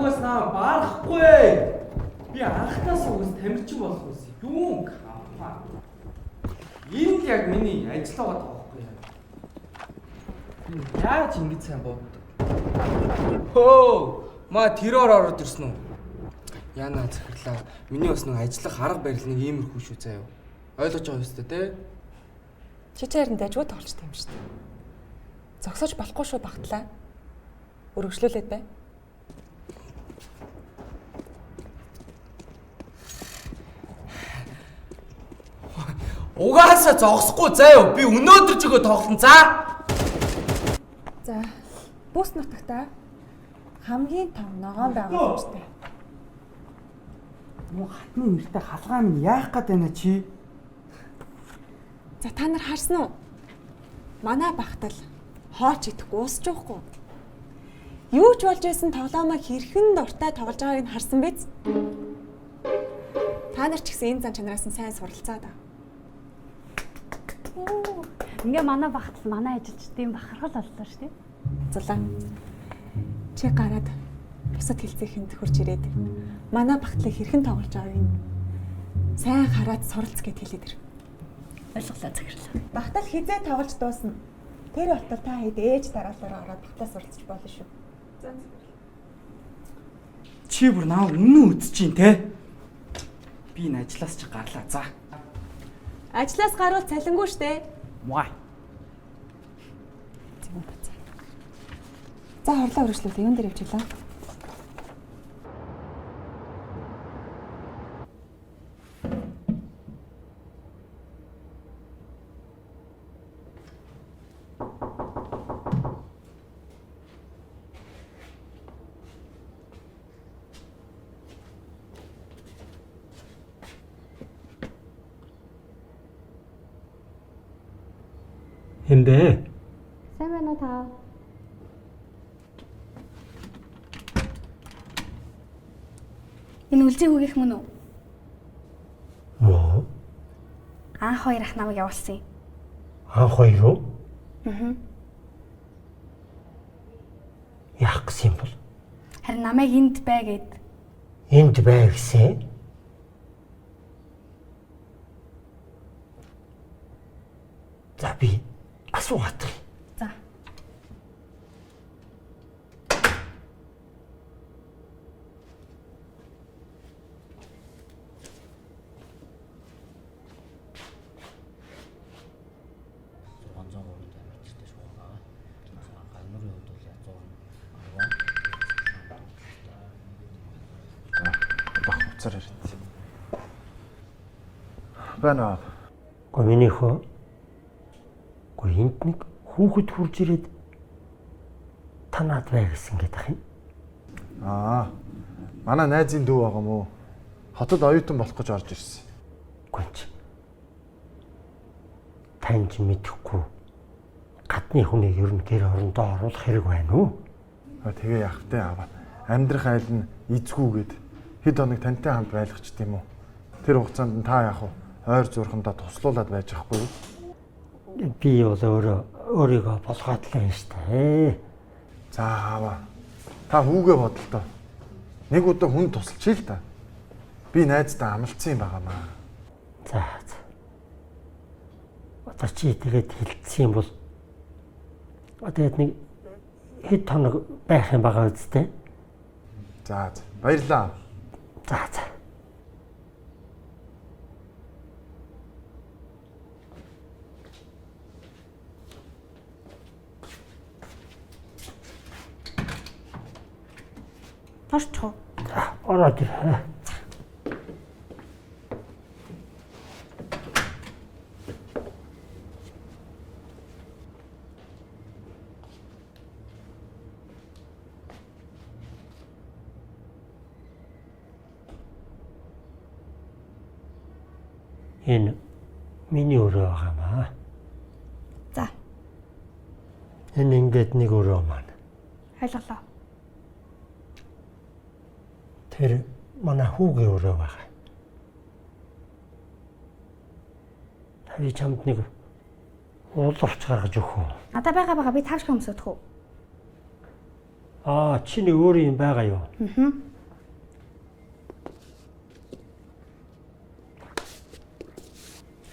угаас наа баарахгүй. Би анхнаас угаас тамирчин болох байсан. Юу кафа. Энд яг миний ажил байгаа таахгүй яа. Яаж ингэж сайн боддог? Хөө, маа террор ороод ирсэн үү? Яна захирлаа. Миний бас нэг ажиллах арга барил нэг иймэрхүү шүү заяа. Ойлгож байгаа юм шүү дээ, тэ? Чи чарн дайжгүй тоглож таим шүү дээ. Зогсож болохгүй шүү багтлаа. Өргөжлүүлээд бай. Угаасаа зогсохгүй заяа. Би өнөөдөр ч өгөө тоглоно за. За, бүс нутагта хамгийн том ногоон байгаа юм шүү дээ. Муу хатны нэртэй халгаа минь яах гээд байна чи? За та нар харсан уу? Манай багтал хоолч идэхгүй уусч явахгүй. Юу ч болж байсан тоглоомоо хэрхэн дуртай тоглож байгааг нь харсан биз? Та нар ч гэсэн энэ зан чанараас нь сайн суралцаа да. Ингээ манай багтал манай ажилчдын бахархал боллоо шүү дээ. Зулаа. Чи гараад бусад хэлцээхэнд хурж ирээд манай багтлыг хэрхэн тоглож байгааг нь сайн хараад суралц гэд хэлээд ир. Ойлголоо захирлаа. Багтал хизээ тоглож дуусна. Тэр болтол та хэд ээж дараалалаараа ороод багтаа суралцж болно шүү. Чи бүр наа үнэн үдчихин те. Би энэ ажлаас ч гарлаа за. Ажлаас гарвал цалингүй штэ. Муй. За хорлоо өргөжлүүлээ. Юун дээр явж илаа? Хэмбэ? Сайн байна уу та? Энэ үлзий хүүгийнх мөн үү? Мөө. Анх хоёр ах намайг явуулсан юм. Анх хоёр уу? Аа. Яах гэсэн юм бол? Харин намайг энд бай гэд. Энд бай гэсэн. За би асуугаад. За. Байна. Гоминийхөө. Гэхдээ энд нэг хүүхэд хурж ирээд танаад бай гэсэн гээд ах юм. Манай найзын дүү байгаа мó. Хотод оюутан болох гэж орж ирсэн. Гүнч. Таньж мэдэхгүй. Гадны хүнийг ер нь гэр орондоо оруулах хэрэг байна уу? Тэгээ яах вэ аваа. Амьдрах айл нь эзгүүгээд хэд хоног тантай хамт байлгач тийм үү. Тэр хугацаанд та яах вэ? Ойр зурхандаа туслуулаад байж ахгүй юу? Би бол өөрийгөө болгоод л юм штэ. За аваа. Та хүүгээ бодолтой. Нэг удаа хүн тусалчих л та. Би найздаа амлцсан юм байгаамаа. За. Одоо чи тэгээд хэлсэн юм бол тэгээд нэг хэд хоног байх юм байгаа үстэй. За баярлаа. За. Орчих уу? Ороод ир. Энэ миний өрөө байгаамаа. За. Энэ ингээд нэг өрөө маань. Ойлголоо. Тэр манай хүүгийн өрөө байгаа. Би чамд нэг уулавч гаргаж өгөх үү? Надад байгаа би тавшгүй өмсөдөх үү? Чиний өөр юм байгаа юу?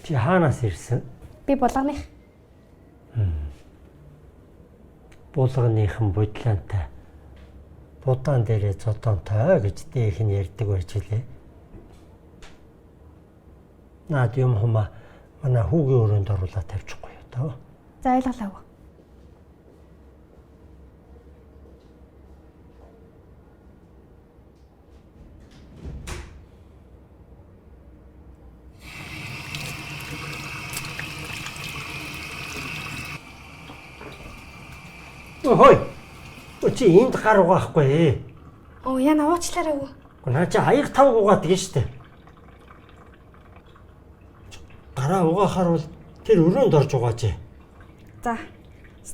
Чи хаанаас ирсэн? Би булганых. Булганыхан бодлоонтой. Будаан дээрээ зодонтой гэж дээх нь ярьдаг байж лээ. Наад юм хума манай хүүгийн өрөөнд оруулаад тавьчихгүй юу тоо. За ойлголоо. Хөөе. Чи энд гар угаахгүй. Яна уучлаарай уу. Наа чи аяг тав угаадаг нь штэ. Гараа угаахаар бол тэр өрөөнд орж угааж. За.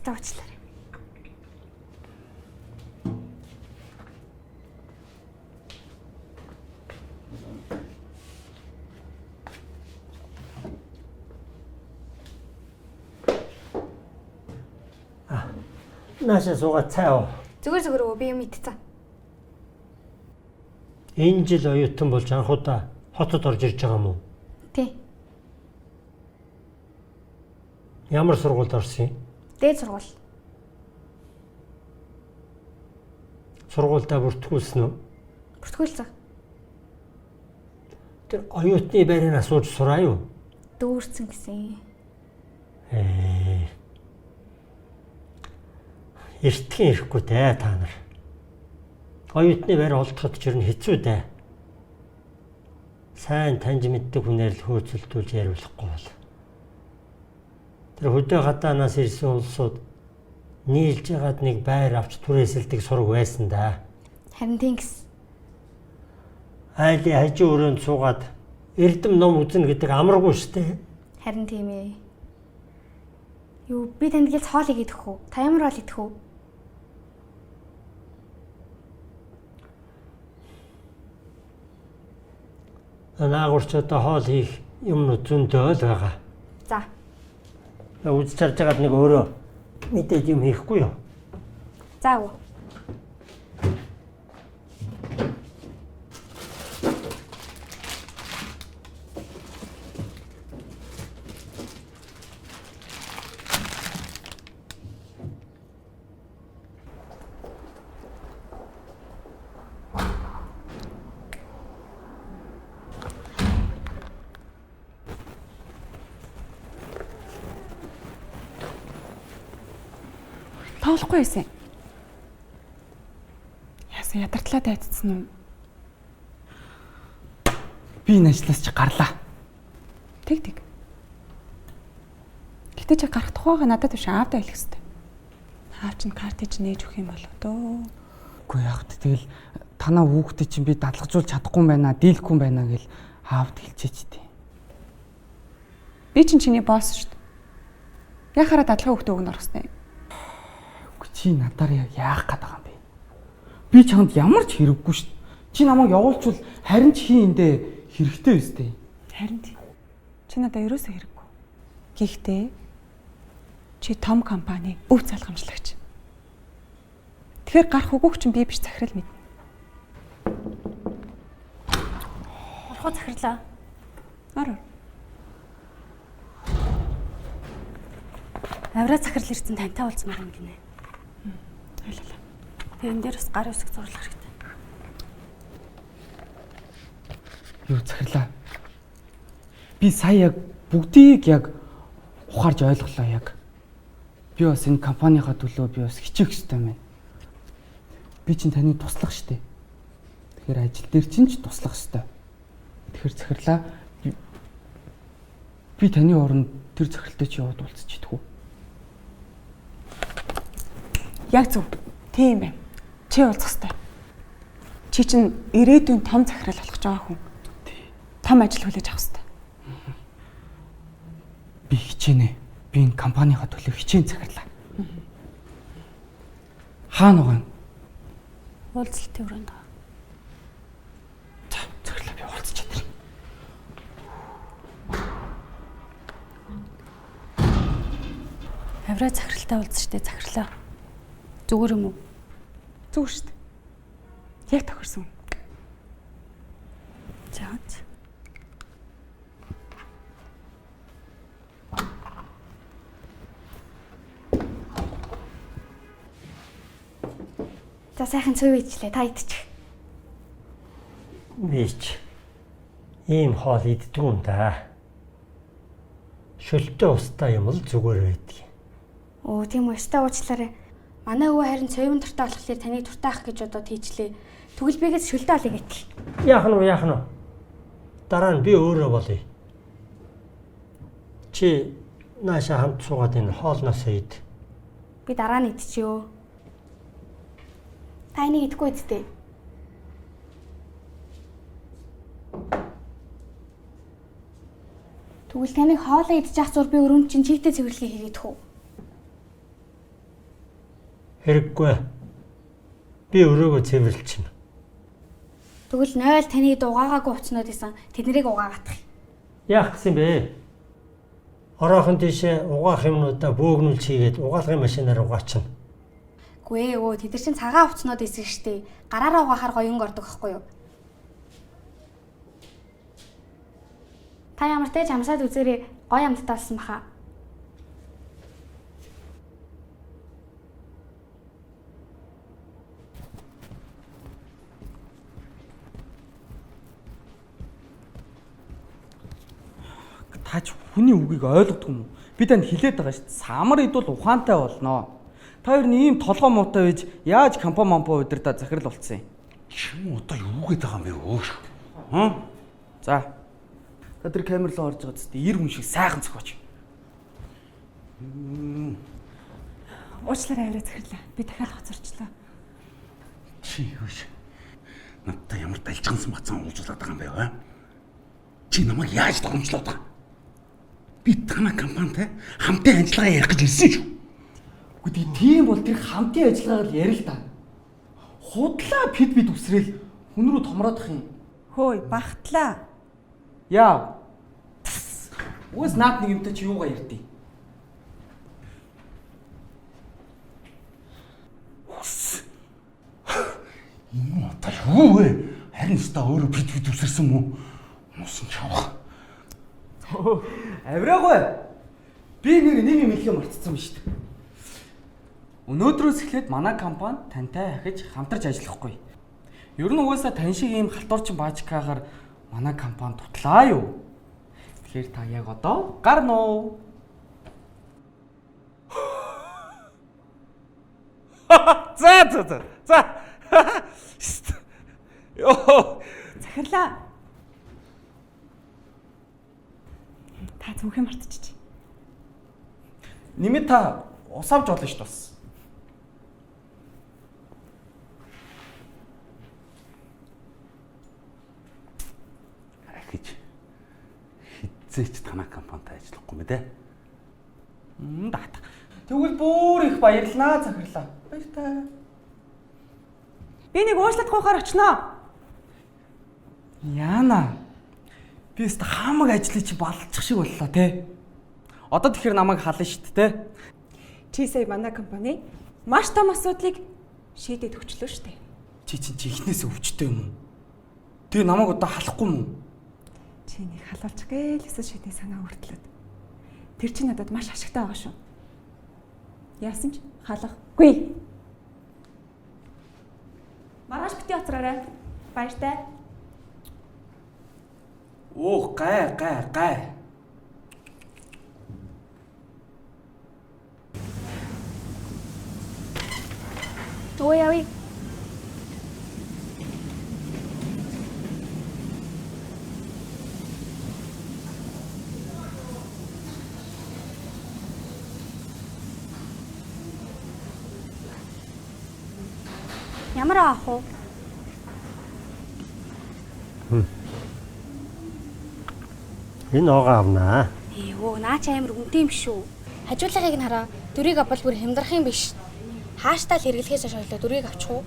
Уучлаарай. Нааша суугаад цай уу. Зүгээр юу би юм идсэн. Энэ жил оюутан болж анхудаа хотод орж ирж байгаа юм уу? Тий. Ямар сургуульд орсон юм? Дээд сургууль. Сургуультай бүртгүүлсэн үү? Бүртгүүлсэн. Тэр оюутны байрыг асууж сураа юу? Дүүрсэн гэсэн. Эртхэн ирэхгүй дээ та нар. Оюутны байр олдоход ч юм хэцүү дээ. Сайн таньж мэддэг хүнээр л хөөцөлдүүлж яриулахгүй бол. Тэр хөдөө гадаанаас ирсэн улсууд нийлж ягаад нэг байр авч түрээсэлдэг сураг байсан да. Харин тийм гэсэн. Айлын хажуу өрөөнд суугаад эрдэм ном үзнэ гэдэг амаргүй штэ. Харин тийм ээ. Юу би танд гэлц хоол идэх үү? Та ямар хоол идэх үү? Наагурч одоо хоол хийх юм зөндөө л байгаа. За. Үзэж харж байгаад нэг өөрөө мэдээд юм хийхгүй юу? За уу. Тоглохгүй байсан. Яасан ядартлаа дайцсан уу? Би энэ ажлаас чи гарлаа. Тэг. Гэтэ чи гарах тухайга надад биш аавдаа хэлэх хэрэгтэй. Аав чинь картыг нээж өгөх юм болов дөө. Үгүй яг тэгэл танаа хүүхдээ чинь би дадлгажуулж чадахгүй юм байна, дийлэхгүй юм байна гэл аавд хэлчихэж дээ. Би чинь чиний босс шүү дээ. Яхаараа дадлага хүүхдээ өгнө орохстой. Чи надаар яах гээд байгаа юм бэ? Би чамд ямар ч хэрэггүй шүү дээ. Чи намайг явуулчвал харин ч хийнэндээ хэрэгтэй үстэй. Харин тийм. Чи надад ерөөсөө хэрэггүй. Гэхдээ чи том компани өв залгамжлагч. Тэгэхээр гарах үгүйг чинь би биш захирал мэднэ. Орхоо захирлаа. Ороо. Авраа захирал ирсэн тантай уулзмаар юм гинэ. Ойлголоо. Тэгээ энэ дээр бас гар үсэг зурлах хэрэгтэй. Юу захирлаа. Би сая яг бүгдийг яг ухаарж ойлголоо яг. Би бас энэ компанийхаа төлөө би бас хичээх ёстой юм байна. Би чинь таны туслах штэ. Тэгэхээр ажил дээр чинь ч туслах ёстой. Тэгэхээр захирлаа би таны оронд тэр захиралтай чи яваад уулзч идэх үү? Яг зөв. Тийм байна. Чи уулзах ёстой. Чи чинь ирээдүйн том захирал болох гэж байгаа хүн. Том ажил хүлээж авах ёстой. Би хичээнэ. Би энэ компанийхаа төлөө хичээн захирлаа. Хаана байгаа юм? Уулзалтын өрөөнд байгаа. Захирлаа би уулзч чадчих. Авраа захиралтай уулзч дээ захирлаа. Зүгээр юм уу? Зүгээр шүү дээ. Яг тохирсон. За. За сайхан цөв ээжлээ та идчих. Мич. Ийм хоол иддэг юм да. Шөлтөө устаа юм л зүгээр байдаг. Оо тийм үү, өстэй уучлаарай. Манай өвөө харин цовын туртаа болохоор таныг туртаах гэж бодоод хийчлээ. Тэгвэл бигээс шөлтөө олъё гэтэл. Яах нь? Дараа нь би өөрөө болъё. Чи нааша хамт суугаад энэ хоолноос ид. Би дараа нь идчихё. Та энийг идэхгүй үсттэй. Тэгвэл таныг хоолоо идчих зур би өрөөнд чинь чигтэй цэвэрлэгээ хийгээд хөө. Хэрэггүй. Би өрөөгөө цэвэрлчихнэ. Тэгвэл 0 таны дугаагаагүй уцнууд исэн тэднийг угаагатах. Яах гэсэн бэ? Ороохон тийшээ угаах юмнуудаа бөөгнүүлж хийгээд угаалгын машинаар угаачна. Гүй ээ, тэд нар чинь цагаан уцнууд исэн штеп. Гараараа угаахаар гоён ордог байхгүй юу? Та ямар ч амсаад үзээрэй. Гоё амттай болсон баха. Таач хүний үгийг ойлгодог юм уу? Би танд хэлээд байгаа шүү дээ. Самар идвэл ухаантай болноо. Та хоёр нь ийм толгой муутай байж яаж компани удирдаа захирал болцсон юм? Чим одоо юу гээд байгаа юм бэ өөр? За. Та тэр камер руу орж байгаа зү ир хүн шиг сайхан зөхөөч. Уучлаарай аваа захирлаа. Би дахиад хоцорчлоо. Чи юуш? Надтай ямар далжгансан бацаан уулзуулаад байгаа юм бэ аа? Чи намайг яаж томчлоод байгаа? Би танай компанитай хамтын ажиллагаа ярих гэж ирсэн шүү. Үгүй тийм бол тэр хамтын ажиллагаагаар ярил л да. Худлаа бид үсрээл хүн рүү томроодох юм. Хөөе, багтлаа. Яа. Уус наад нэг юмтай чи юугаа ярьдیں۔ Энэ одоо юу вэ? Харин өстө өөрөө бид үсэрсэн мүү? Мусан чавах. Авираагүй. Би нэг юм хэлхээ мартсан юм шүү дээ. Өнөөдрөөс эхлээд манай компани тантай ахиж хамтарч ажиллахгүй. Ер нь угаасаа тань шиг ийм халтуурчин баажкаагаар манай компани тутлаа юу? Тэгэхээр та яг одоо гарна уу? За. Йоо. Захирлаа. Та зүгхээ мартчих. Нэмээд та ус авч болно шүү дээ бас. Ахиж хизээч танай компанитай ажиллахгүй мэ дээ. Даатах. Тэгвэл бүр их баярлалаа захирлаа. Баяртай. Би нэг уушлах гоохоор очноо. Яна. Би өст хамаг ажлыг чи балчих шиг боллоо те. Одоо тэгэхээр намайг хална шүү дээ те. Чи сая манай компани маш том асуудлыг шийдээд өгчлөө шүү дээ. Чи ихнээс өвчтэй юм уу? Тэгээ намайг одоо халахгүй юм уу? Чи нэг халуулчих гээл эсвэл шийдээ санаа өртлөөд. Тэр чинь надад маш ашигтай байгаа шүү. Яасан ч халахгүй. Маргааш бити оцраарай. Баяртай. Оо гай. Ой яви. Ямар аах вэ? Энэ оогаа авнаа. Эйгөө, наач амар үнэтэй юм шүү. Хажуулагыг нь хараа. Дөрийг авбал бүр хямдрах юм биш. Хааштай л хэрэглэхээс хойш дөрийг авчих уу?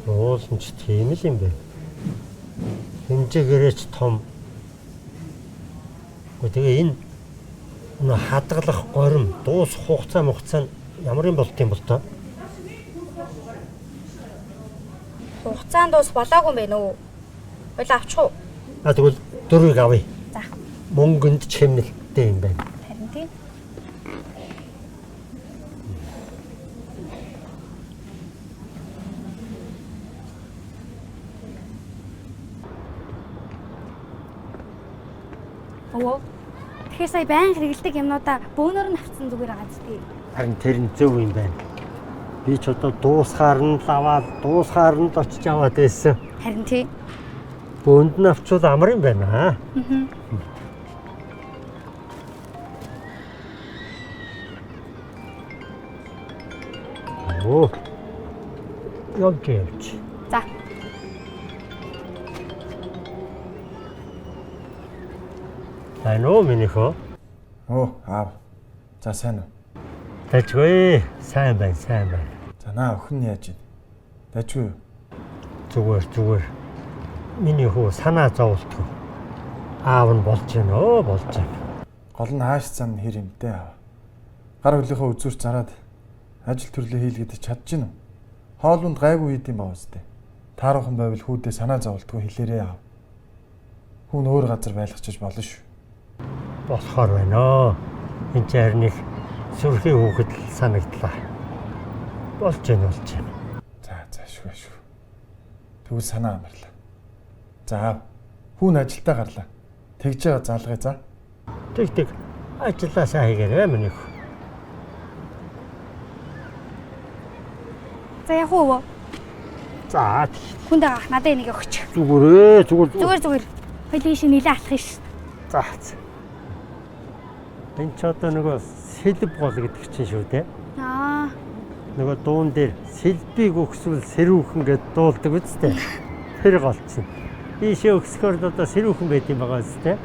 Уулын ч тийм л юм бэ. Хэмжээгээрээч том. Тэгээ энэ хадгалах горим дуус хугацаа нь Ямар юм болт юм бол та? Хугацаанд ус болоогүй юм байна уу? Хойлоо авчих уу? Тэгвэл дөрвийг авъя. За. Мөнгөнд чимнэлттэй юм байна. Харин тийм. Оо. Тэгэхээр сая байнга хэрэгэлдэг юмнуудаа бөөнөр нь авцсан зүгээр байгаа зү. Харин тэр нь зөв юм байна. Би ч одоо дуусгаар нь лаваад, дуусгаар нь л очиж аваад байсан. Харин тийм. Бөөнд нь авчвал амар юм байна аа. Оо. Явж. За. Тайно минийхөө. Аав. За сайн уу? Тэжгүй. Сайн байна, сайн байна. За наа өхөн яаж ийн? Дажгүй юу? Зүгээр. Миний хүү санаа зовлтгүй. Аав нь болж байна, болж байна. Гол нь хааш зам хэр юмтэй аав. Гар хөлийнхөө үзүүр зараад ажил төрлөө хийлгээд чадчихна уу? Хоолунд гайгүй хийд юм баа үстэй. Тааруухан байвал хүүдээ санаа зовлтгүй хэлээрээ аав. Хүн өөр газар байлгачиж болно шүү. Болохоор байна. Энд чинь харин их сүрхий хүүхэд санагдлаа. Болж байна. За шүү. Тэгвэл санаа амарлаа. За аав. Хүн ажилдаа гарлаа. Тэгж байгаа заалгая за. Тэг. Ажилласаа хийгээрэй миний хүү. За яг уу. За. Хүнд авах надад энийг өгч. Зүгээр. Зүгээр. Хоёлын шиг нилээ алах ш. За. Энд ч одоо нөгөө сэлб гол гэдэг чинь шүү дээ. Нөгөө дуун дээр сэлбийг өгсвөл сэрүүхэн гэд дуулдаг үстэй. Тэр гол чинь. Ийшээ өгсгөр одоо сэрүүхэн байт юм байгаа үстэй.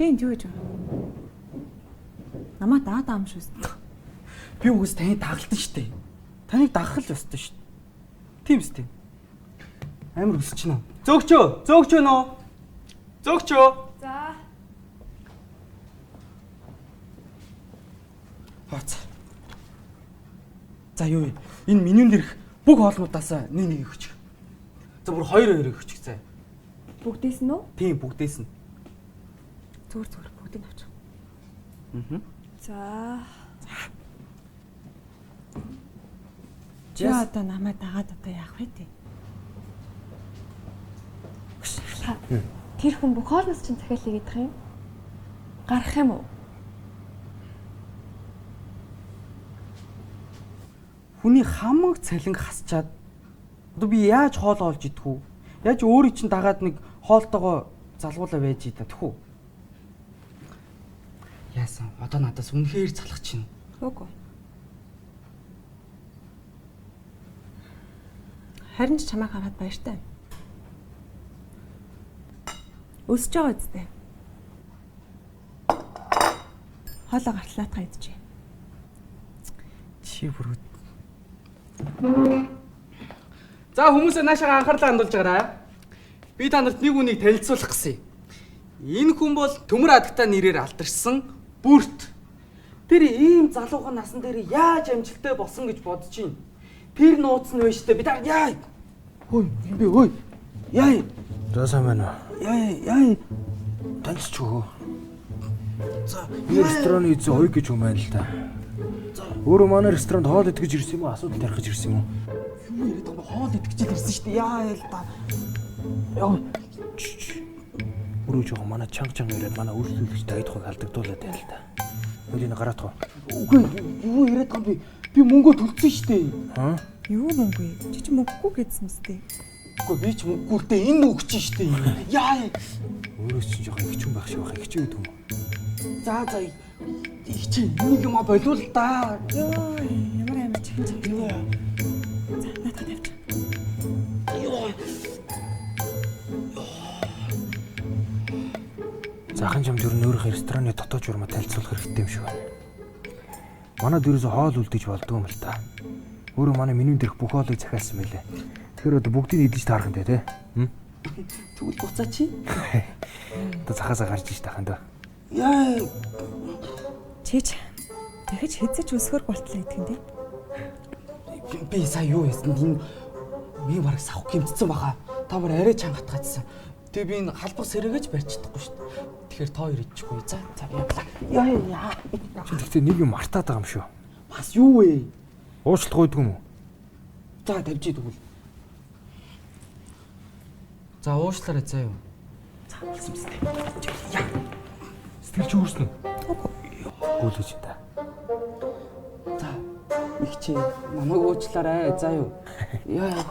Чи энд юу гэж байна? Намаа даа юм шүү дээ. Би үгүйс таны дагалдан штэ. Таныг дагах л ёстой штэ. Тийм үстэй. Амар өсөж чинь. Зөөгч нөө. За. Хооц. За юу вэ? Энэ менюнд ирэх бүх хоолнуудаас нэг өгч. За бүр 2 өгч заа. Бүгдээс нь үү? Тийм бүгдээс нь. Зүгээр бүгдийг авчих. За. Чи одоо намайг дагаад одоо яах вэ тий? Тэр хүн бүх хоолноос чинь захиалъя гэдэг юм. Гарах юм уу? Хүний хамаг цалинг хасчаад одоо би яаж хоол олж идэх үү? Яаж өөрийг чинь дагаад нэг хоолтойгоо залгуулаа байж идэх үү? Яасан? Одоо надаас үнэхээр залах чинь. Үгүй. Харин ч чамайг хараад баяртай. Өсөж байгаа үстэй. Хоолоо гартлаатгаа идчихье. Чи бүр. За хүмүүсээ наашаа анхаарлаа хандуулж байгаарай. Би та нарт нэг үнийг танилцуулах гэсэн юм. Энэ хүн бол Төмөр Адагтай нэрээр алдаршсан Бүрт. Тэр ийм залуухан насан дээр яаж амжилттай болсон гэж бодож байна. Тэр нууц нь байж тээ. Би та яа. Хөөе. Яа. За сайн байна уу? Яа. Таньцчихгүй. За, би рестораны эзэн хоёр гэж юм байна л да. Өөрөө манай ресторанд хоол идэж ирсэн юм уу? Асуудал тарих гэж ирсэн юм уу? Юу яриад байгаа хоол идэж ирсэн шүү дээ. Яа л да. Яа. Өөрөө жоо манай чанга яриад манай үйлчлүүлэгч дайдахыг алдагдуулаад байна л да. Хөлийг гараатах. Үгүй юу яриад байгаа би мөнгөө төлсөн шүү дээ. Юу мөнгө? Чи мөнгөгүй гэдсэн мэт. Үгүй би ч мөнгөгүй л дээ энэ өгч шүү дээ. Яа. Өөрөөс чинь жоохон их ч юм байх шиг байх. Их ч юм. За их чи энийг юм болов л да. Йоо, ямар амар чихэн Юу яа? За, надад тавьчих. Захан жамд ер нь өөрийнхөө рестораны дотоод журмаа танилцуулах хэрэгтэй юм шиг байна. Манайд ерөөсө хоол үлдэж болдгоо юм л та. Өөрөө манай менюнд ирэх бүх хоолыг захиалсан байлээ. Тэгэхээр одоо бүгдийг идэж таарах юм дээ, тий? Тэгвэл буцаа чи. Одоо захаасаа гарч иж тахын даа. Яа. Чич. Дахиж хэзэж өсгөр болтлоо гэдэг юм дээ. Би сая юу хийсэн? Энэ би бараг савх гимтсэн баха. Та бүр арай чанга татгаадсан. Тэгээ би энэ халбар сэрэгэж барьж чадахгүй шүү дээ. Тэгэхээр та хоёр идчихгүй. За явлаа. Яа. Чи тэгтээ нэг юм мартаад байгаа юм шүү. Бас юу вэ? Уучлалт гойдгүй юм уу? За тавьж идэгвэл. За уушлаарай заа юу. За болсон биз дээ. Яа. Сэтгэлч өөрснө. Гүйлж та. За их чи намайг уучлаарай заа юу. Яа.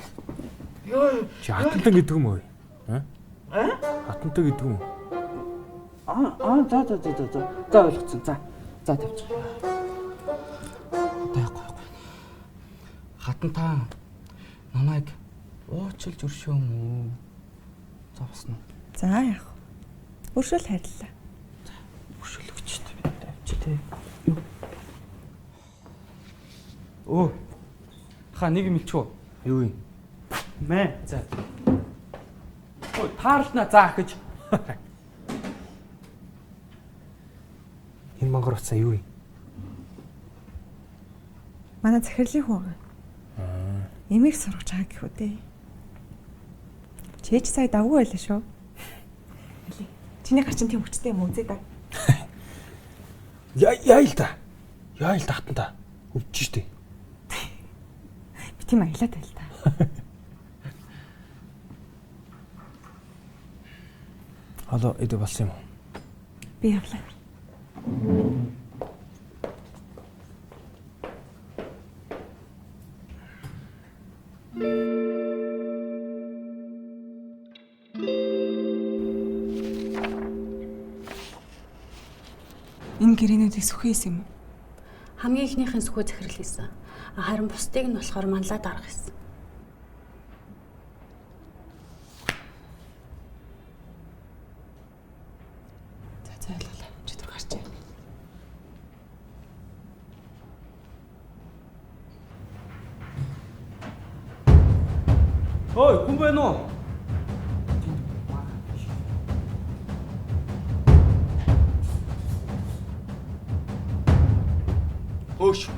Чи хатантан гэдэг юм уу? Хатантан гэдэг юм уу? За ойлгоцсон. За тавьчих. Одоо яахгүй. Хатантаа намайг уучлж өршөө юм уу? За басна. За яах. Өршөөл хариллаа. Өршөөлөгчтэй би тавьчих тий. Оо. Ха нэг юм ичүү. Юу юм? Мэ. За. Ой, таарлнаа заах гэж. Энэ мангар уцаа юу юм? Манай захирлын хүн байгаа. Эмээх сургаж байгаа гэх үү дээ. Чээж сая давгүй байлаа шүү. Хилээ. Чиний гарчин тийм хүчтэй юм үзээ да. Яа л та. Хатантаа. Өвдөж штэ. Би тийм аялаад байл та. Хало эдэ болсон юм уу? Би явлаа. Энэ гэрээнүүдийг сүхээс юм уу? Хамгийн ихнийхэн сүхөө захирал хийсэн. Харин бусдыг нь болохоор манлаад арга хийсэн. За ойлголаа. Чөтөр гарчээ. Ой, хүн байна уу? Хөөш.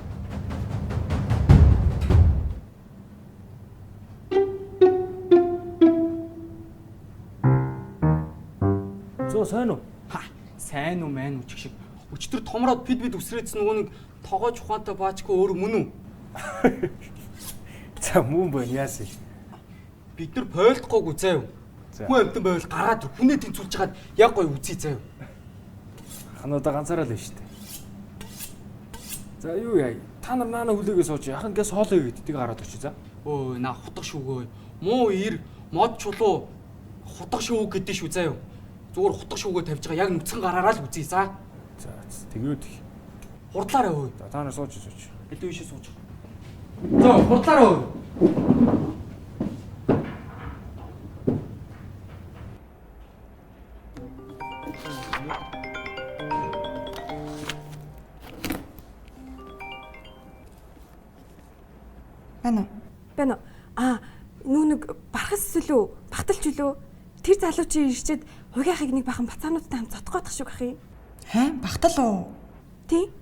Зөө сайн уу? Сайн уу мэн үчиг шиг. Өчтөр томроод бид үсрээдсэн нөгөө нэг тогоож ухаантай баачгүй өөр мөн үү? За мөн байна яасан. Бид нар бойлдохгүйг заа юу? Хүн амтан байвал гараад хүнээ тэнцүүлж хагаад яг гоё үзье заа юу? Хануудаа ганцаараа л байна штэ. За юу яа? Та нар наана хүлээгээ сууж яхан гэс хоолоо гэдгийг хараад очив за. Өө наа хутга шүүгөө. Муу ир мод чулуу хутга шүүг гэдэг шүү заа юу? Зүгээр хутга шүүгөө тавьж байгаа яг нүцгэн гараараа л үзье за. За тэгээд Хурдлаарай өө. за та нар сууж. Илүү ишээ сууж. За хурдлаарай өө. Байна уу? Нүү нэг бархас сүлөө, багталч үлөө. Тэр залуу чи ирчээд хугийнхыг нэг бахан бацаануудтай хамт зотгоодох шүү гэх юм. Хаа? Багтал уу? Тий.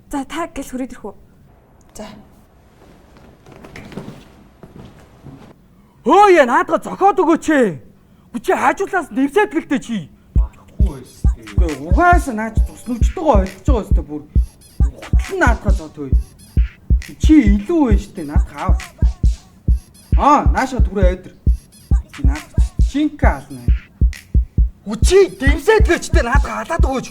За та гэл хүрээд ирэх үү? За. Өө яа наадга зохиод өгөөч ээ. Чи хажуулаас нэвсээд гэлтэй чи. Үгүй угаасаа наач тус нүчтэйгөө ойлгож байгаа өстэй бүр. Хутал наадга зоо төй. Чи илүү вэ штэ наадга аав. Нааша түрээ айдэр. Чи наадга шинка ална. Үчи дэмсээд гэлчтэй наадга халаад өгөөч.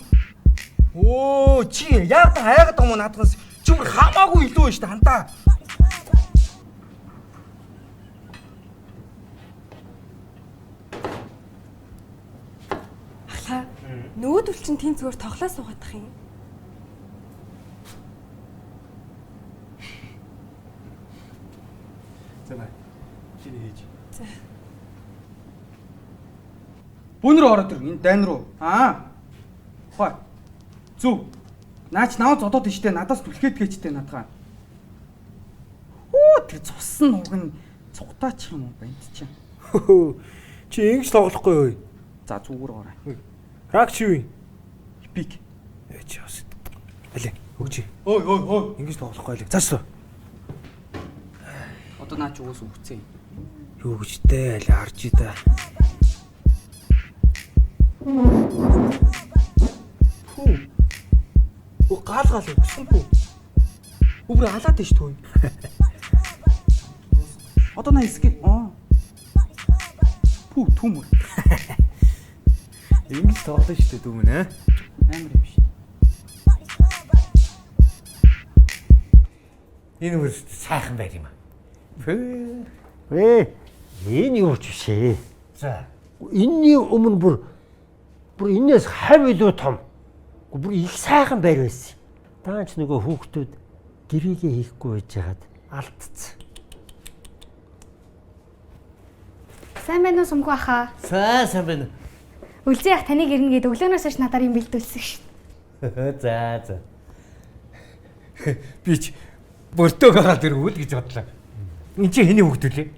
Оо чи яг та хайгаад байгаа юм наадгаас чи бүр хамаагүй илүү вэ штэ хантаа. Нөгөөдөл чинь тийм зүгээр тоглоо суугаадах юм. За бай. Чиний хийж. За. Бүүн рүү ороод ир. Энэ дайн руу. Хой. Зүг. Наач наваа зодоод ичтэй надаас түлхээд гээчтэй надгаа. Тэр цусан уг нь цугтаач юм уу банд чинь. Чи ингэж тоглохгүй юу? За зүгээр ороо. Как чи юу? Эпик. Чи бас. Алей, өгчи. Ой. Ингэж тоглохгүй алей. Зааш. Одоо наач уус өгцөө. Юу гэжтэй алей харж идэ. Оо гал өгсөн пүү. Өвөр халаад дэш төө. Одоо наа эсгэл. Пүү түмөр. Ингэж тоглоно шүү дээ дүүмэн аа. Амар юм шүү. Энэ үр сайхан байр юм аа. Энэ юу ч бишээ. За. Энэний өмнө бүр энээс хав илүү том. Бүр их сайхан байр байсан. Даанч нөгөө хүүхдүүд гэрээгээ хийхгүй байж хагаад алдцсан. Сайн байна уу Сумгүй ахаа? Сайн байна. Үлзий ах таныг ирнэ гэдэг өглөөнөөс хойш надаар юм бэлдүүлсэн шүү. За. Би ч бөртөө гараад ирвэл гэж бодлоо. Энд чи хэний хүүхдүүд лээ?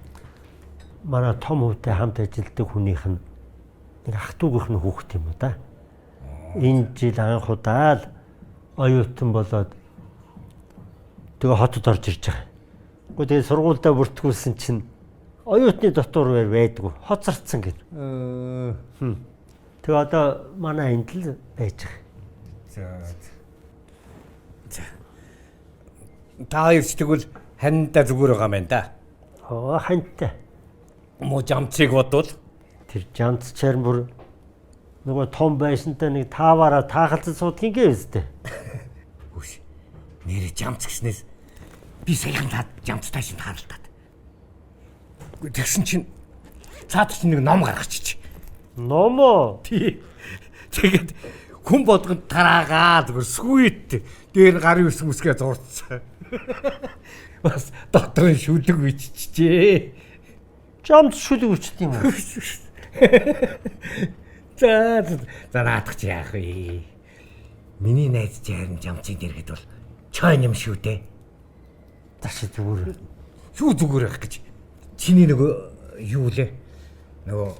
Манай том хүүтэй хамт ажилладаг хүнийх нь нэг ах トゥ угийнх нь хүүхд юм уу да. Энэ жил анх удаа л оюутан болоод тэгээ хотод орж ирж байгаа. Гэхдээ тэгээ сургуультай бүртгүүлсэн чинь оюутны дотор байдгүй хоцорцсон гэд. Тэгээ одоо манай энд л байж байгаа. За. Та хоёр ч тэгвэл ханьдаа зүгээр байгаа юм да. Ханьтай. Мо жамцыг бодвол тэр жамцчаар бүр нөгөө том байшинтай нэг тааваараа таахалцсан суудгийн гээвэстэй. Үгүй. Нэр жамц гэснээс би саяхан жамцтай шин харалтаад. Тэгсэн чинь цаад чинь нэг ном гаргачих. Номоо. Тий. Тэгээд хүн болгонд тараагаад сүйт дээр гарын ус мүсгээ зурцсан. Бас дотрын шүлэг биччихжээ. Жамц шүлэг үчт юм уу? За наадах чи яах вэ? Миний найз харин жамцын дэргэд бол чойн юм шүү дээ. Таш зүгээр. Юу зүгээр байх гэж. Чиний нөгөө юу лээ? Нөгөө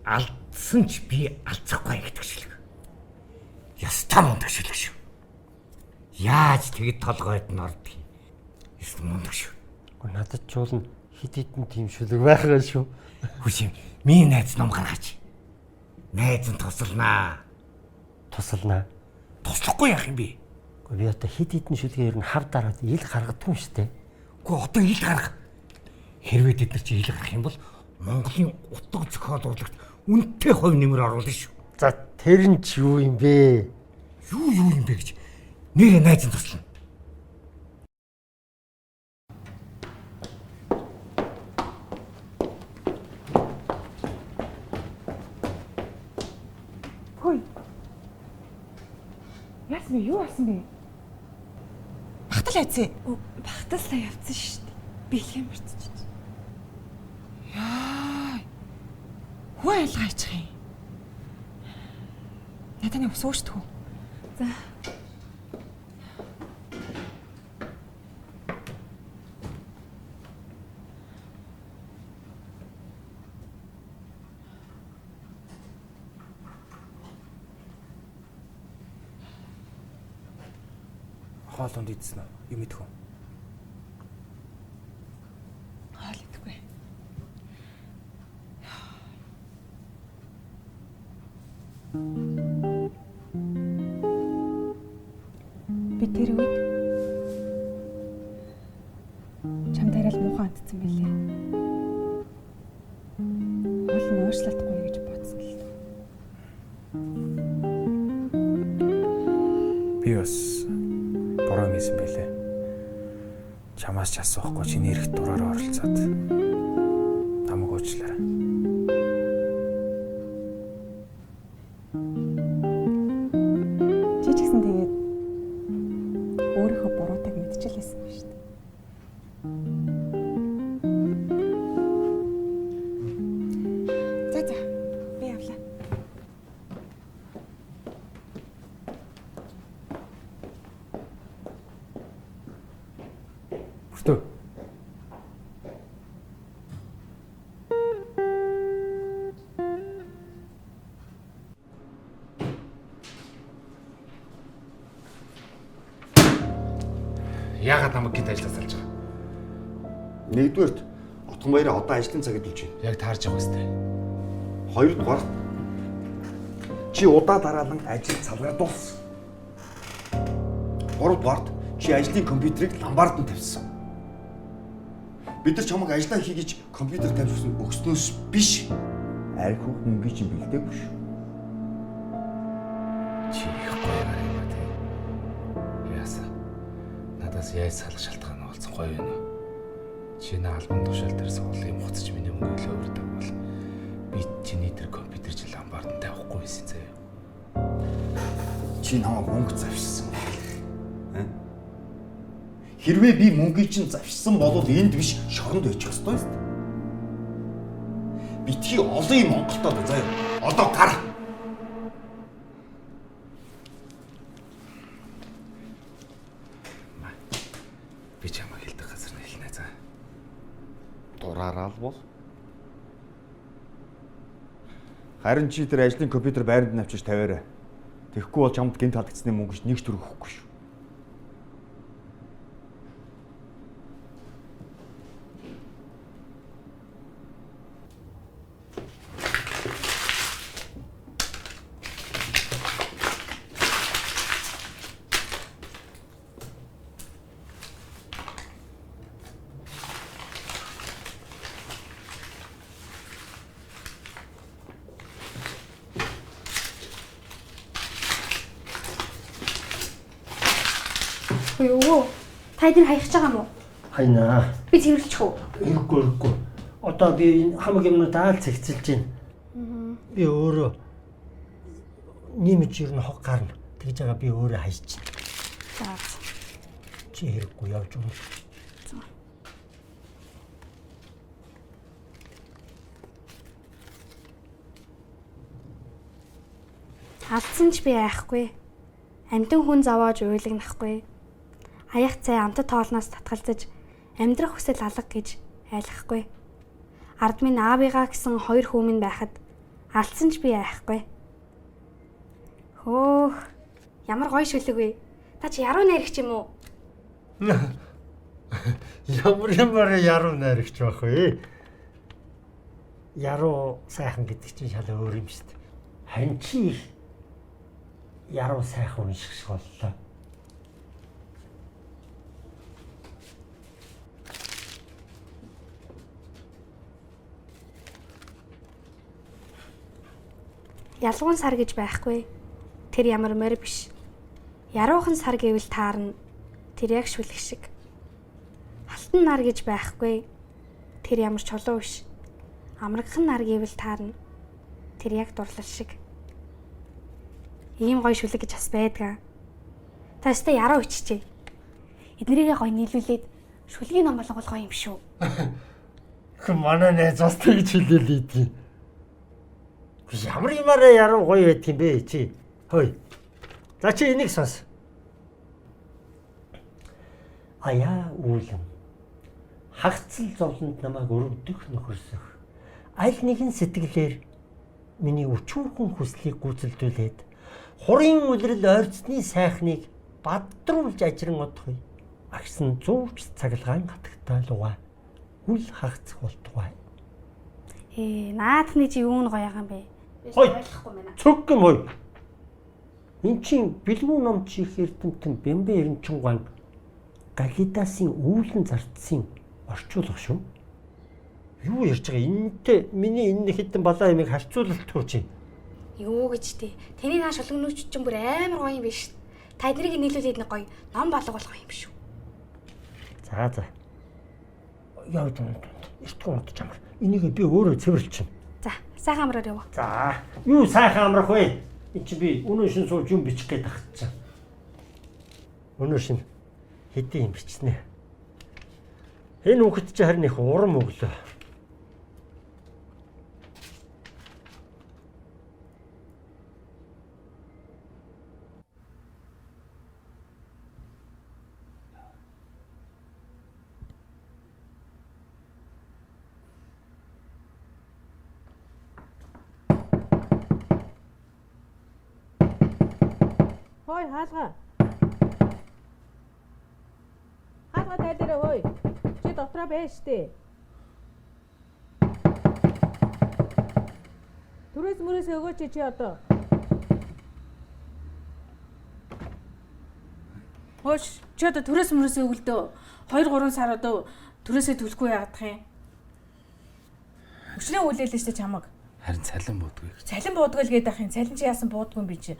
алдсан ч би алцахгүй гэдэг шүлэг. Ястаа мундаг шүлэг шүү. Яаж тэгэд толгойд нь ордгийг. Ястаа мундаг шүү. Надад ч уул хид хидэн тийм шүлэг байгаа шүү. Хүсэм, миний найз ном гаргаач. Найз нь тусалнаа. Тусалнаа. Туслахгүй яах юм бэ? Би одоо хид хидэн шүлгээр нь хав дараад ил гаргадаг юм штэ. Гэхдээ одоо ил гарга. Хэрвээ тэд нар чи ил гаргах юм бол Монголын утга зохиолуулагт үнэтэй хувь нэмэр оруулна шүү. За тэр нь ч юу юм бэ? Юу юм бэ гэж нэрээ найз нь туслана. Хөөе. Яасан бэ? Юу болсон бэ? Багтал айцээ. Багтал сая явцсан шүү дээ. Би хэлхээ мартчих. Яа. Хөө ялгаачих юм. Надад нэг уусуушт хөө. За. Хоолонд идсэн үү? Юм идэх үү? Хоол идэхгүй. Би тэр үед чамд арай л муухай андцсан байлээ. Хоол нь уушлахгүй гэж бодсон л доо. Би бас буруу хийсэн байлээ. Чамаас ч асуухгүй чиний эрх дураараа оролцоод намайг уучлаарай. Яагаад намайг гинт ажиллаж салж байгаа? Нэгдүгээрт Отгон баяраа одоо ажлын цаг эдүүлж байна. Яг таарж байгаа үстэй. Хоёрдугаар чи удаа дараалан ажил цалгаа дууссан. Гуравдугаар чи ажлын компьютерыг ламбард нь тавьсан. Бид нар чамайг ажиллаа хий гэж компьютер тавьсан өгснөөс биш. Арх хөх мөнгөний чинь бэлдээгүй шүү. Чи их гоё гараа юм тий. Яасан. Надаас яаж салах шалтгаан болсон гоё юм уу? Чиний албан тушаал дээр суулын хуцаж миний мөнгө өлөө өрдөг бол би чиний тэр компьютер жил ламбард нь тавихгүй байсан заяа. Чи намайг мөнгө завшсан. Хэрвээ би мөнгөний чинь завшсан бол энд биш шоронд очих ёстой юм. Битгий олон юм Монголдод заяа. Одоо гар. Би чамайг хэлдэг газар нь хэлнэ за. Дураараа л бол. Харин чи тэр ажлын компьютер байранд нь авчиж тавиарай. Тэгэхгүй бол чамд гинт алдагдсны мөнгөч нэг ч төр өгөхгүй шүү. Өө, та эдгээр хаягч байгаа мó? Хайнаа. Би цэвэрлчих үү? Үгүй. Одоо би энэ хамаг юмнууд аал цэгцэлж байна. Би өөрөө нэмж юу н хог гарна. Тэгж байгаа би өөрөө хайж байна. За. Чи хэрэггүй явж өгнө. За. Алдсан ч би айхгүй. Амьтан хүн зовоож уйлагнахгүй. Аяах цай амтад тоолноос татгалзаж амьдрах хүсэл алга гэж айлахгүй. Ард минь аавыгаа гэсэн хоёр хүү минь байхад алдсан ч би айхгүй. Хөөх, ямар гоё шүлэг вэ? Та чи яруу найрагч юм уу? Ямар яруу найрагч байх вэ? Яруу сайхан гэдэг чинь шал өөр юм шүү дээ. Харин чи яруу сайхан хүн шиг боллоо. Ялгуун сар гэж байхгүй. Тэр ямар морь биш. Яруухан сар гэвэл таарна. Тэр яг шүлэг шиг. Алтан нар гэж байхгүй. Тэр ямар чулуу биш. Амрагхан нар гэвэл таарна. Тэр яг дурлал шиг. Ийм гоё шүлэг гэж бас байдгаа. Та өстэй яруу иччихэ. Эднэрийгээ гоё нийлүүлээд шүлгийн ном болгох гоё юм шүү. Хүн манай найз бас тэгж хэлээл идэв. Ямар юмараа яруу гоё байт юм бэ чи? Хөөе. За чи энийг сонс. Аяа үүлэн. Хагцл зовлонд намайг өрөвдөх нөхөрсөх. Аль нэгэн сэтгэлээр миний өчүүхэн хүслийг гүйцэлдүүлээд хурын үлрэл ойрцны сайхныг бадруулж ажран одохыг агсан зүүрч цаглагаан хатагтай лугаа үл хагцх болтугай. Наадхны чи юу н гоё юм бэ? Хой. Цүггэн хой. Энд чинь бэлгүү ном чих эрдэмтэн Бэмбэ Эренчунган Галидасын үүлэн зартсан орчуулга шүү. Юу ярьж байгаа? Энэтэй миний энэ хэдэн балаа ямиг харьцуулалт тууч юм. Юу гэж тий. Тэний нааш шулгнууч чинь бүр амар гоё юм биш. Та эднийг нийлүүлээд нэг гоё ном болгох юм шүү. За. Яа гэдэг юм. Эртгүй бодож амар. Энийг би өөрөө цэвэрлчихнэ. За, сайхан амраар яваа. За. Юу сайхан амрах вэ? Энд чи би өнөө шин сууж юм бичих гээд тахчихсан. Өнөө шин хэдийн юм бичснэ. Энэ хүүхэд чи харин их урам өглөө. Хой хаалгаа. Яалга тайлаараа хөөе. Чи дотроо байж штэ. Түрээс мөрөөс өгөөч чи одоо. Хөөш, чи одоо түрээс мөрөөс өгөлдөө. 2-3 сар одоо түрээсээ төлөхгүй яадах юм. Өчнөө үлээлээ штэ чамаг. Харин цалин буудгүй. Цалин буудгүй л гээд ах юм. Цалин чи яасан буудгүй юм би чи.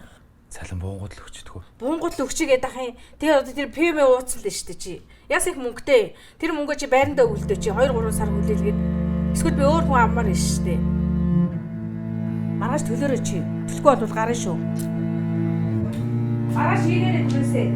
Цалин буунгууд л өгчдөг. Буунгууд л өгчгээд ах юм. Тэгээ одоо тэр ПМ ууцсан л штэ чи. Яс их мөнгөтэй. Тэр мөнгөө чи байрандаа өгөлдөө чи 2-3 сар хүлээлгээд эсвэл би өөр хүн авмаар нь штэ. Маргааш төлөөрөө чи. Төлөхгүй бол гарна шүү. Маргааш хийгээрэй түрээсээ.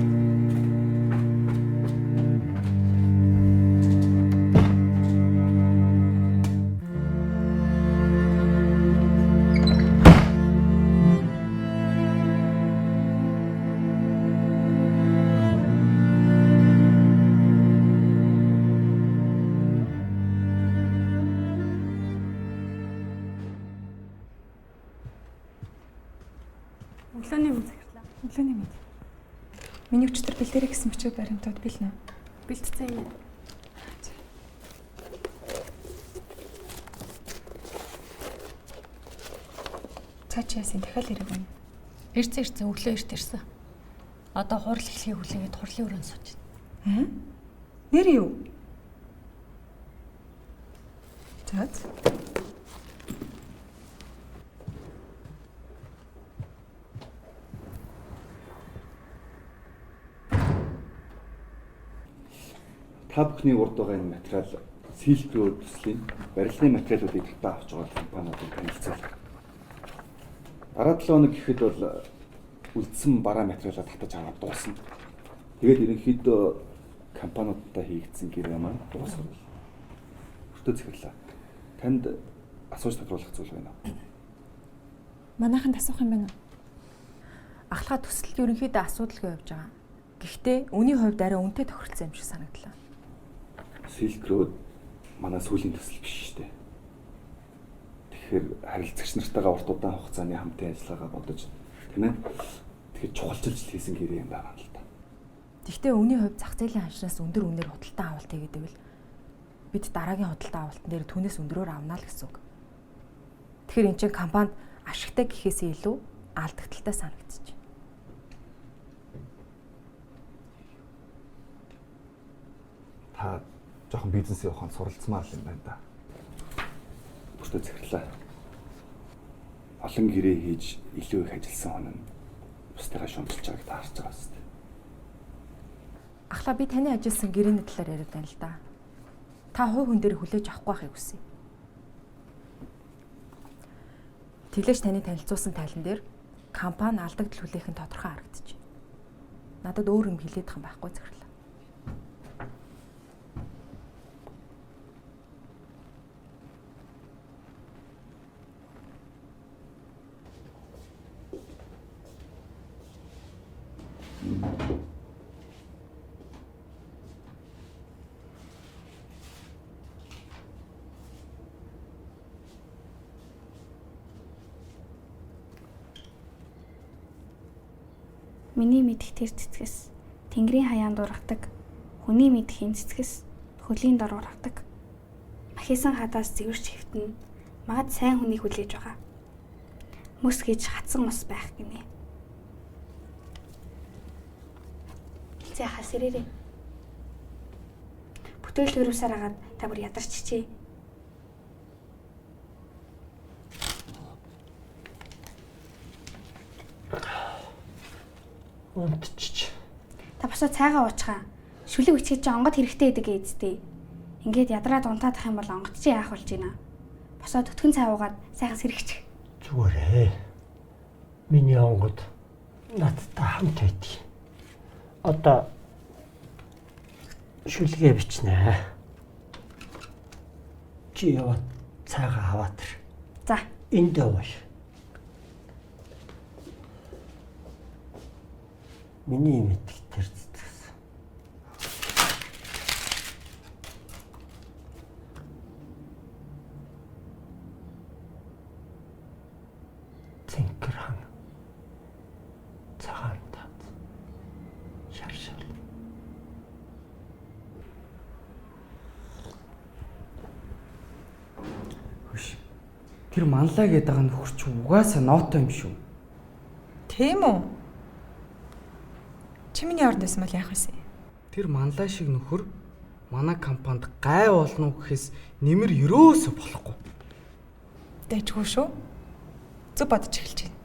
Өглөөний мэд захирлаа. Өглөөний мэд. Миний өчтөр бэлдээрэй гэсэн бичиг баримтууд бэлнэ. Бэлтцсэн юм. Цаа чи яасан дахиад ирэх юм. Ирсэн өглөө ирт ирсэн. Одоо хурал эхлэхийг хүлээгээд хурлын өрөөнд сууж байна. Нэр юу? За. Та бүхний урд байгаа энэ материал Silk Road төслийн барилгын материалуудыг татаа авч байгаа компаниудыг танилцуулах. Дараа 7 хоног гэхэд бол үлдсэн бараа материалаа татаж аваад дуусна. Тэгээд ерөнхийдөө компаниудтай хийгдсэн гэрээ маань дуусах. Өртөө захирлаа. Танд асууж тодруулах зүйл байна уу? Манайханд асуух юм байна уу? Ахлахаа төсөл ерөнхийдөө асуудалгүй явж байгаа. Гэхдээ үний хувьд арай үнэтэй тохиролцсон юм шиг санагдлаа. Silk Road манай сүүлийн төсөл биш шүү дээ. Тэгэхээр харилцагч нартайгаа урт удаан хугацааны хамтын ажиллагаа бодож тийм ээ. Тэгэхээр чухалчилж хийсэн гэрээ юм байна л да. Гэхдээ үний хувьд зах зээлийн ханшнаас өндөр үнээр худалдан авалт хийгээд байвал бид дараагийн худалдан авалтан дээр түүнээс өндөрөөр авна л гэсэн үг. Тэгэхээр энэ чинь компанид ашигтай гэхээсээ илүү алдагдaltaй санагдчих. Та жоохон бизнес яваханд суралцмаар юм байна да. Бүртөө захирлаа. Олон гэрээ хийж илүү их ажилласан хүн нь бусдыгаа шумталж байгааг та харж байгаа зү. Ахлаа би таны ажилласан гэрээний талаар яриад байна л да. Та хувь хүн дээр хүлээж авахгүй байхыг хүсье. Тэглэж таны танилцуулсан тайлан дээр компани алдагдал хүлээх нь тодорхой харагдчих. Надад өөр юм хэлээд байгаа юм байхгүй захирлаа. Миний мэдих тэр цэцгэс тэнгэрийн хаяанд ургадаг, хүний мэдих энэ цэцгэс хөлийн дор ургадаг. Махисан хадаас зэвэрч хэвтэн магад сайн хүнийг хүлээж байгаа. Мөс гэж хатсан ус байх гинэ. Хилцээ хас ирээрээ. Бүтээл төрөөсөр агаад та бүр ядарч чичээ. Унтчих. Та босоо цайгаа уучгаа. Шүлэг бичгээд чи онгод хэрэгтэй гэдэг эзтэй. Ингээд ядраад унтаадах юм бол онгод чи яах болж байна? Босоо төтгөн цай уугаад сайхан сэрэгчих. Зүгээрээ. Миний онгод надтай хамт байдаг. Одоо шүлгээ бичнэ. Чи яваад цайгаа аваад ир. За. Энд яваа. Миний мэдих тэр цэцгэс. Цэнхэр хан. Цагаан тат. Шаршал. Тэр манлаа гэдэг байгаа нөхөр чи угаасаа ноото юм шүү. Тийм үү? Чи миний орд байсан бол яах вэ? Тэр манлаа шиг нөхөр манай компанид гай болно гэхээс нэмэр ерөөсө болохгүй. Дэжгүй шүү. Зүг бодож эхэлж байна.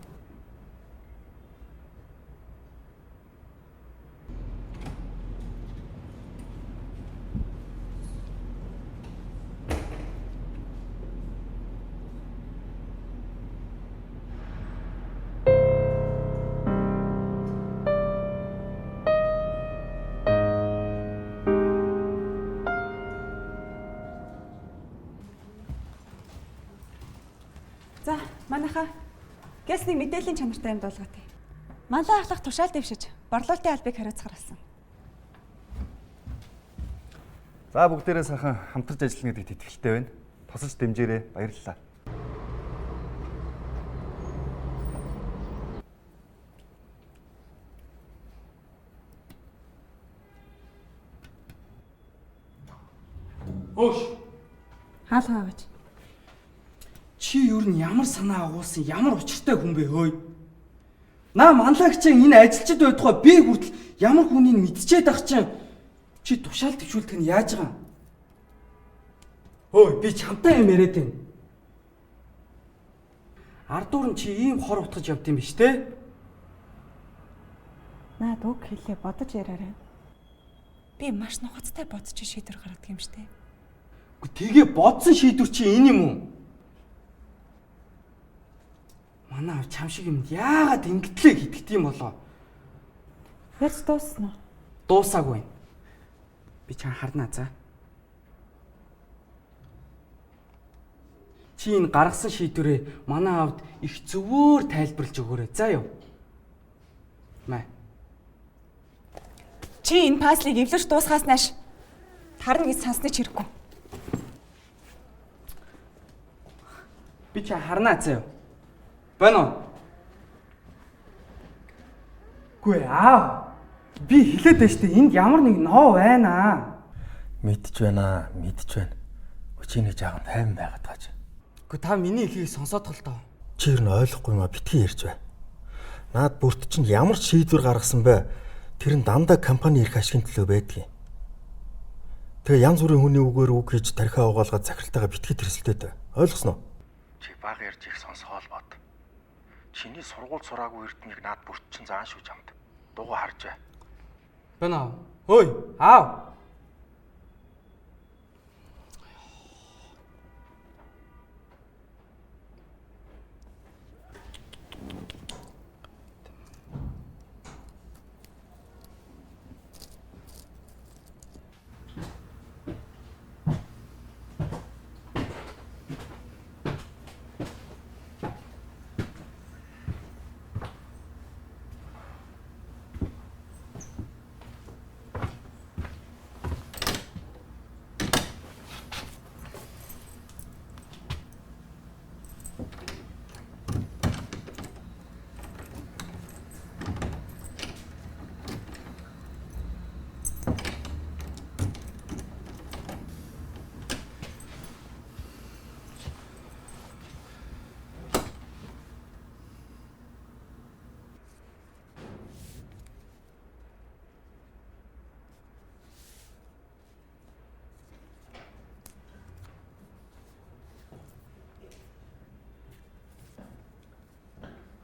За, манайхаа гэсний мэдээллийн чанартай юмд болгоотэй. Манлай ахлах тушаал дэвшиж, борлуулалтын албыг хариуцгаар алсан. За бүгдээрээ сайхан хамтарч ажиллана гэдэгт итгэлтэй байна. Тусаж дэмжээрэй. Баярлалаа. Өөш. Хаалгаа аваач. Чи юу н ямар санаа агуулсан, ямар учиртай хүн бэ хөөе? Наа манлагчийн энэ ажилчид байдгаа би хүртэл ямар хүнийг мэдчихэд ах чинь чи тушаал төвшүүлдэг нь яаж байгаа юм? Хөөе, би чамтай юм яриад байна. Ардуур нь чи ийм хор утгаж явд юм биш те? Наад үг хэлээ бодож яриарай. Би маш нухацтай бодож шийдвэр гаргадаг юм штэ. Тэгээ бодсон шийдвэр чи энэ юм уу? Манай чам шиг юмд яагаад ингэтлээ хитгэд юм болоо? Яаж дуусна? Дуусаагүй. Би чам харнаа за. Чи энэ гаргасан шийдвэрээ манай аавд их зөвөр тайлбарлаж өгөөрэй. За юу. Мэ. Чи энэ паслыг эвлэрч дуусгаас нааш тарна гэж сансныг хэрэггүй. Би чам харнаа за юу. Байна уу? Гүй аа. Би хэлээд байж тээ энд ямар нэг ноо байна. Мэдж байна. Өчигний жаахан тайван байгаад тааж. Гүй та миний хэлхийг сонсоод тол тоо. Чи юу н ойлгохгүй маа битгий ярьж бай. Наад бүрт чинь ямар ч шийдвэр гаргасан бай. Тэр нь дандаа компани ирэх ашигын төлөө байдгийг. Тэгээ янз бүрийн хүний үгээр үг хийж тархиа угаалгаад захиралтайгаа битгий тэрсэлтэй. Ойлгосноо? Чи баг ярьж их сонсоол бод. Чиний сургууль сураагүй эрдмийг наад бүрт чинь заан шүү чамд. Дугуй харж бай. Байна уу? Хөөе, аав.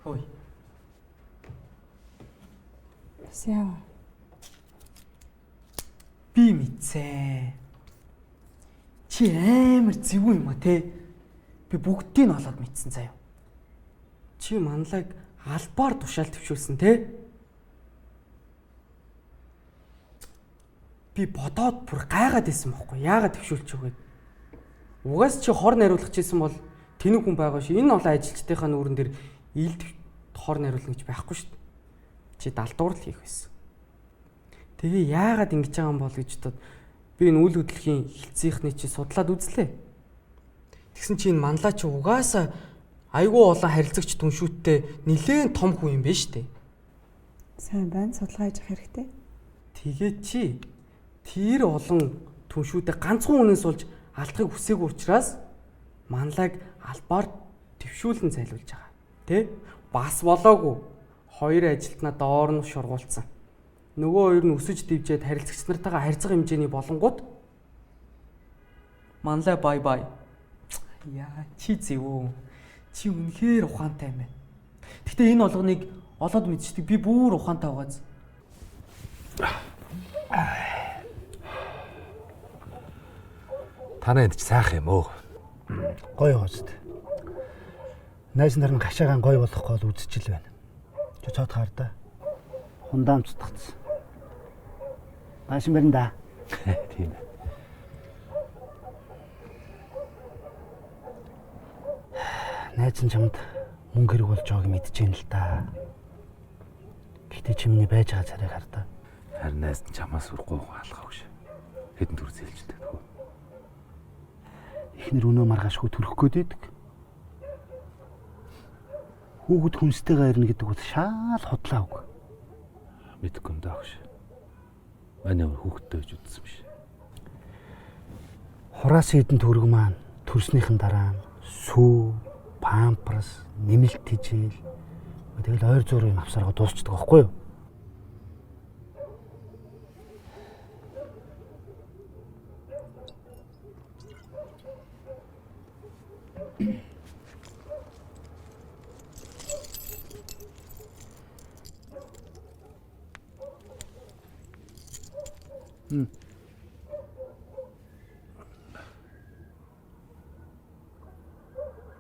Хөөе. Яа. Би мэдсэн. Чи амар зөв юм а те. Би бүгдийг нь олоод мэдсэн заяа. Чи манлайг албаар тушаал төвшүүлсэн те. Би бодоод бүр гайгаад байсан байхгүй. Яагаад төвшүүлж өгөөд. Угаас чи хор найруулах гэсэн бол тэнэг хүн байгаа шүү. Энэ олон ажилчдынхаа нүүрэн дээр ил хор найруулна гэж байхгүй шүү дээ. Чи далдуур л хийх байсан. Тэгээ яагаад ингэж байгаа юм бол гэж бодоод би энэ үйл хөдлөлийн хилцээхний чи судлаад үзлээ. Тэгсэн чи энэ манлаа чи угаасаа айгүй олон харилцагч түншүүттэй нэлээд том хүн юм байна шүү дээ. Сайн байна. Судалгаа хийж явах хэрэгтэй. Тэгээ чи тэр олон түншүүтээ ганцхан үнэн суулж алдахыг хүсээгүй учраас манлайг албаар төвшүүлэн зайлуулж байгаа. Тэ? Бас болоогүй. Хоёр ажилтнаа доор нь шургуулсан. Нөгөө хоёр нь өсөж дивжээд харилцагч нартайгаа харьцах хэмжээний болонгууд манлай бай бай. Яа, чи зөв. Чи үнэхээр ухаантай юм байна. Гэхдээ энэ олгоныг олоод мэдчихдэг би бүр ухаантай байгааз. Танаа энд ч сайхан юм уу? Гоё хоост. Найз нар нь гашаагаан гоё болохгүй л үзчихэл байна. Чи цоод хаар да. Хундаамцдагц. Баашин барин да. Тийм ээ. Найз нь чамд мөнгө хэрэг болж байгааг мэдчихээн л да. Гэхдээ чи миний байж байгаа царайг хар да. Харин найз нь чамаас урахгүй хаалгаа гэж. Хэдэн төр зээлжтэй тхүү. Эхнэр өнөө маргаашгүй төрөх гээд байдаг. Хүүхэд хүнстэйгээ ирнэ гэдэг бол шаал хотлаа үг. Мэдгүй юм даа гэж. Манай хүүхдтэй гэж үзсэн биш. Хураас хэдэн төгрөг маань төрснийхэн дараа сүү, памперс, нэмэлт тижэл тэгэл ойр зуурын авсаргаа дуусчдаг байхгүй юу?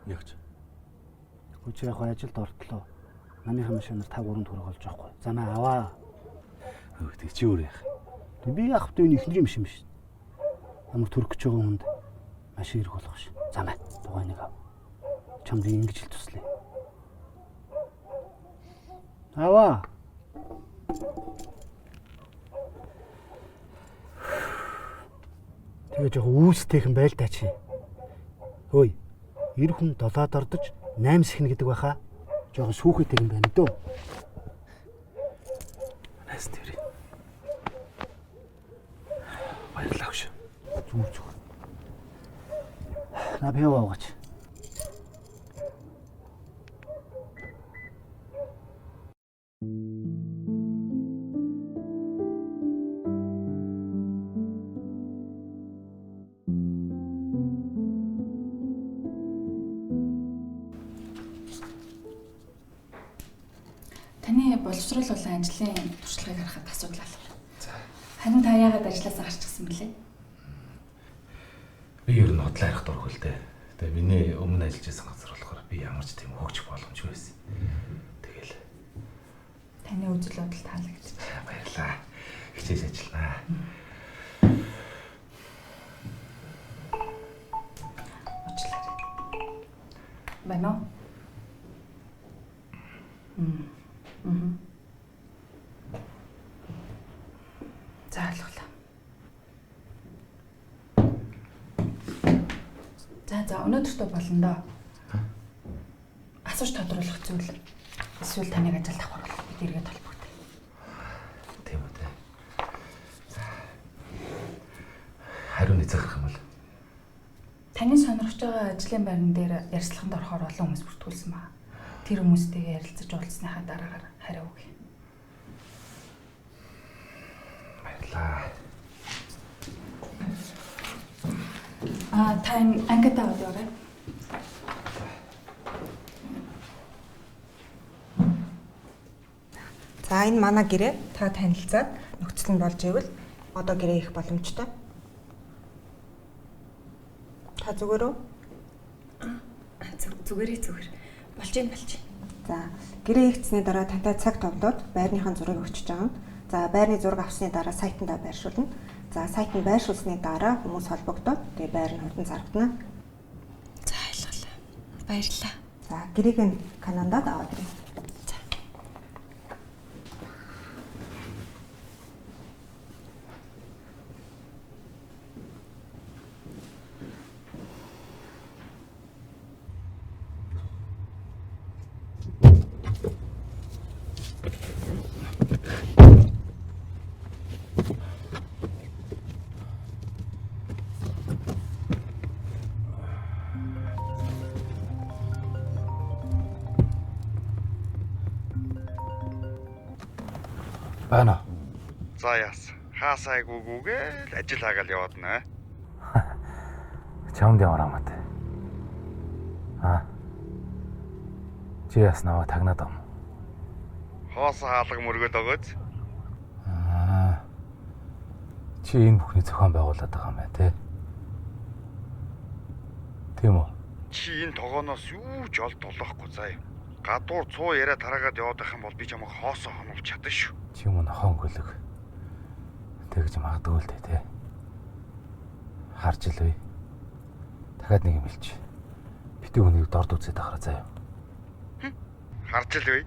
Ягч. Хүчээр яг ажилд ортлоо. Манайхан машинаар 5-3 төгрөг олж авахгүй. Замаа аваа. Тэг чи өөр яах? Би яах вэ? Энэ ихнэрийн машин биш. Ямар төрөх гэж байгаа хүнд машин ирэх болох ш. Замаа. Дугай нэг ав. Чамд ингэж хэл туслая. Аваа. Тэгээ жоо үүстэйхэн байл та чи. Хөөе. 90 хүн 7-д ордож 8 сахина гэдэг байхаа. Жохон сүүхэтэй юм байна дөө. Найс тэр. Баярлалаа гэж. Зүг. На бяа аваач. Таны боловсруулалтын ажлын туршлагыг харахад асуудал алга. Харин та яагаад ажилласаа гарчихсан бэлээ? Би ер нь хотлоо ярих дургүй л дээ. Тэгээ миний өмнө ажиллаж байсан газар болохоор би ямар ч тийм хөгжих боломжгүй байсан. Тэгэл таны үзэл бодол таалагдчих. Баярлаа. Хичээж ажилланаа. Очлаа. Байна уу? За алгалаа. За өнөөдөртөө болно доо. Асууж тодруулах зүйл. Эсвэл таныг ажилд авах бол бид эргээд толбогдъё. Тийм үү те. Хариу нэзэх юм бол таны сонирхож байгаа ажлын байран дээр ярилцлаганд орохоор олон хүмүүс бүртгүүлсэн байна. Тэр хүмүүстэйгээ ярилцаж уулзсныхаа дараагаар хариу өгье. Баярлалаа. Та ангидаа аваарай. За энэ манай гэрээ та танилцаад нөхцөл нь болж ивэл одоо гэрээ их боломжтой. Та зүгээр үү? Зүгээр. Болж юм. За гэрээ хийгдсэний дараа тантай цаг товлоод байрныхаа зургийг өчөж байгаа. За байрны зураг авсны дараа сайтандаа байршуулна. За сайтанд байршуулсны дараа хүмүүс холбогдоод тэгээ байр нь хурдан зарагдана. За ойлголоо. Баярлалаа. За гэрээг нь Канадад аваад ирье. Байна. За яас. Хаасайгүйгүйгээл ажил хаагаал яваадна. Чамд ямар амаатай. Чи яс наваа тагнаад ам. Хоос хаалга мөргөд өгөөч. Чи энэ бүхний зохион байгуулад байгаа юм байна те. Тийм үү? Чи энэ тогооноос юу ч олд олоохгүй заа. Гадуур цуу яриа тараагаад яваад байх юм бол би чамайг хоосоо хонуулж чадна шүү. Чи мөн хон гөлөг. Тэгж магадгүй л дээ те. Харж илвэ. Дахиад нэг юм хэлчих. Битүү хүнийг дорд үзээд ахараа заяа. Харж л бай.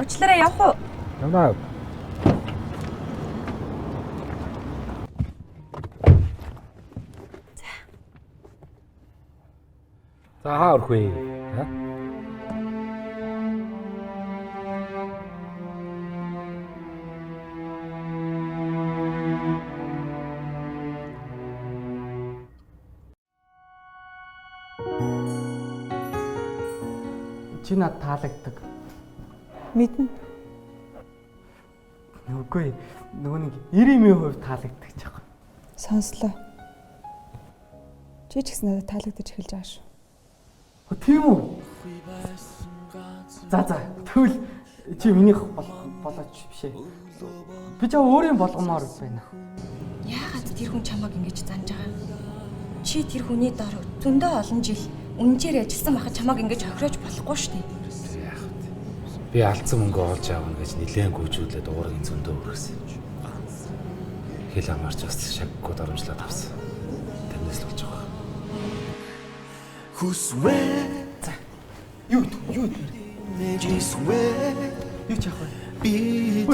Уучлаарай явах уу? Явнаа. За хаа орох вэ? Чи над таалагддаг. Мэднэ. Үгүй нөгөө нэг 90% таалагддаг ч яах. Сонслоо. Чи ч гэсэн надад таалагдаж эхэлж байгаа шүү. Тийм үү? За тэгвэл чи минийх болооч бишээ. Би ч өөрийн болгомоор байна. Яагаад тэр хүн чамайг ингэж занж байгаа юм? Чи тэр хүний дор зөндөө олон жил үнжээр ажилласан байхад чамайг ингэж хохироож болохгүй шүү дээ. Би алдсан мөнгө олж аавна гэж нилээн гүйжүүлээд уургийн зөндөө өргөсөн. Хэл амарч бас шаггүй дарамжлаад авсан. Тэрнээс л болж байгаа. Хүсвэ. За. Юу юу чаах вэ? Би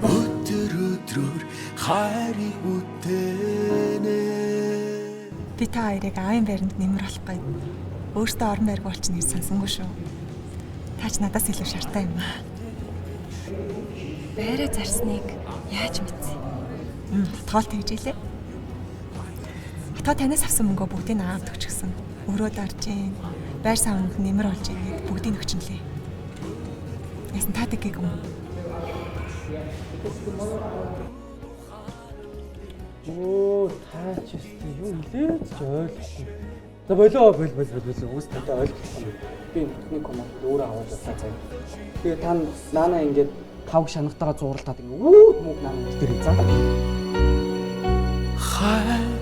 өдрөөр хайрыг үтэнэ. Би та хоёрыг аавын байранд нэмэр болохгүй. Өөртөө орон байрг болчихно гэж сонсонгүй шүү. Таач надаас илүү шартай юм аа. Байраа зарсныг яаж мэдсэн? Тоол тэгжээлээ. Та танаас авсан мөнгөө бүгдийг аавд өгчихсөн. Өрөө дарж гин. Байр савнд нэмэр олж игээд бүгдийг өгчнөлээ. Яасан таадаг гэх юм. Оо, таач өстэй юу нэлээд ч ойлгохгүй. За болоо уус таатай ойлгохгүй. Би бүхний команд өөрөө аваад явлаа заа. Тэгээ та наана ингээд тавг шанагтайгаа зууралтаад ингээд үүд мөг наана дээр заа. Хай